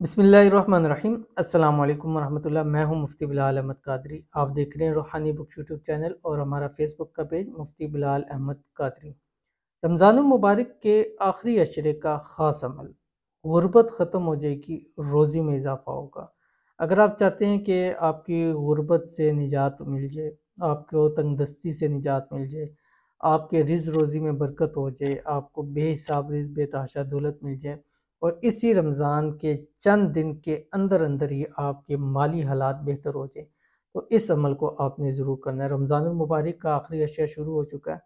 बिस्मिल्लाहिर्रहमानिर्रहीम। अस्सलाम वालेकुम वरहमतुल्लाह। मैं हूं मुफ्ती बिलाल अहमद कादरी। आप देख रहे हैं रूहानी बुक यूट्यूब चैनल और हमारा फेसबुक का पेज मुफ्ती बिलाल अहमद कादरी। रमज़ानुल मुबारक के आखिरी अशरे का ख़ास अमल, गुर्बत ख़त्म हो जाएगी, रोज़ी में इजाफ़ा होगा। अगर आप चाहते हैं कि आपकी गुर्बत से निजात मिल जाए, आपको तंगदस्ती से निजात मिल जाए, आपके रिज़ रोज़ी में बरकत हो जाए, आपको बेहिसाब रिज़ बेतहाशा दौलत मिल जाए और इसी रमज़ान के चंद दिन के अंदर अंदर ही आपके माली हालात बेहतर हो जाए, तो इस अमल को आपने ज़रूर करना है। रमज़ानुल मुबारक का आखिरी अशरा शुरू हो चुका है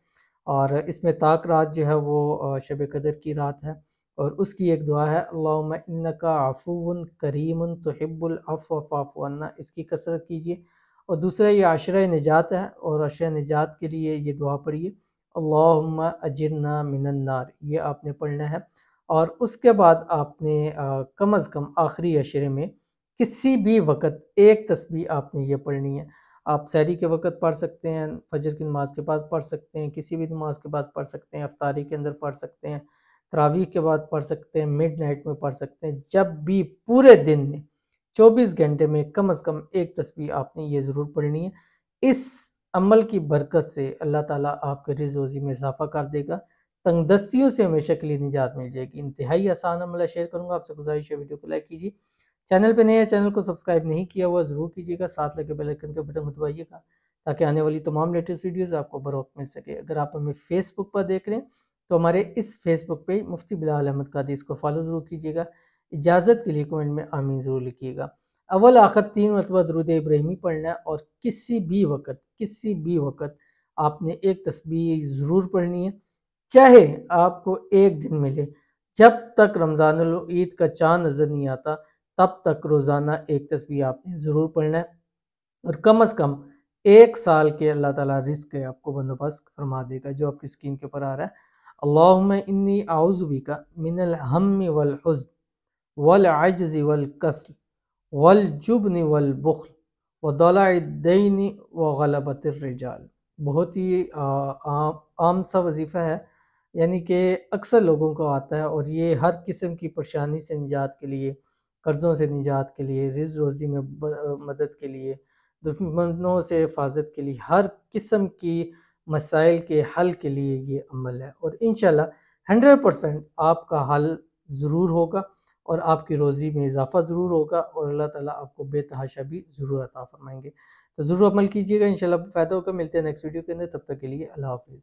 और इसमें ताक रात जो है वो शब कदर की रात है और उसकी एक दुआ है, अल्लाहुम्मा इन्नका अफ़ुव्वुन करीमुन तुहिब्बुल अफ़्व फ़अफ़ु अन्ना। इसकी कसरत कीजिए। और दूसरा ये आशरा निजात है और आशरा निजात के लिए ये दुआ पढ़िए, अल्लाहुम्मा अजिरना मिनन नार, ये आपने पढ़ना है। और उसके बाद आपने कम अज़ कम आखिरी अशरे में किसी भी वक़्त एक तस्बीह आपने ये पढ़नी है। आप सहरी के वक़्त पढ़ सकते हैं, फजर की नमाज के बाद पढ़ सकते हैं, किसी भी नमाज के बाद पढ़ सकते हैं, इफ्तारी के अंदर पढ़ सकते हैं, तरावीह के बाद पढ़ सकते हैं, मिड नाइट में पढ़ सकते हैं। जब भी पूरे दिन में 24 घंटे में कम अज़ कम एक तस्बीह आपने ये ज़रूर पढ़नी है। इस अमल की बरकत से अल्लाह ताला आपके रिज़्क़ रोज़ी में इजाफ़ा कर देगा, तंगदस्तियों से हमेशा के लिए निजात मिल जाएगी। इंतहाई आसान अमल शेयर करूँगा, आपसे गुज़ारिश है वीडियो को लाइक कीजिए। चैनल पे नए हैं, चैनल को सब्सक्राइब नहीं किया हुआ ज़रूर कीजिएगा, साथ लगे बेल आइकन के बटन को दबाइएगा ताकि आने वाली तमाम लेटेस्ट वीडियोज़ आपको बरवक्त मिल सके। अगर आप हमें फेसबुक पर देख रहे हैं तो हमारे इस फेसबुक पेज मुफ्ती बिलाल अहमद कादरी को फॉलो ज़रूर कीजिएगा। इजाज़त के लिए कमेंट में आमीन ज़रूर लिखिएगा। अव्वल आखिर 3 मरतबा दुरूद इब्राहिमी पढ़ना है और किसी भी वक़्त आपने एक तस्बीह ज़रूर पढ़नी है, चाहे आपको एक दिन मिले। जब तक रमज़ानुल ईद का चाँद नज़र नहीं आता तब तक रोज़ाना एक तस्बीह आपने ज़रूर पढ़ना है और कम अज़ कम 1 साल के अल्लाह ताला रिज़्क़ के आपको बंदोबस्त फरमा देगा, जो आपकी स्क्रीन के ऊपर आ रहा है। अल्लाहुम्मा इन्नी अऊज़ु बिका मिनल हम्मि वल हुज़्न वल अज्ज़ि वल कस्ल वल जुब्नि वल बुख्ल व दलाइद दैनि व गलबतिर रिजाल। बहुत ही आम सा वजीफ़ा है, यानी कि अक्सर लोगों को आता है और ये हर किस्म की परेशानी से निजात के लिए, कर्ज़ों से निजात के लिए, रिज़्क़ रोज़ी में मदद के लिए, दुश्मनों से हिफाजत के लिए, हर किस्म की मसाइल के हल के लिए ये अमल है और इंशाल्लाह 100% आपका हल ज़रूर होगा और आपकी रोज़ी में इजाफ़ा ज़रूर होगा और अल्लाह ताला आपको बेतहाशा भी ज़रूर अता फ़रमाएंगे। तो ज़रूर अमल कीजिएगा, इंशाल्लाह फ़ायदा होगा। मिलते हैं नेक्स्ट वीडियो के अंदर, तब तक के लिए अल्लाह हाफ़िज़।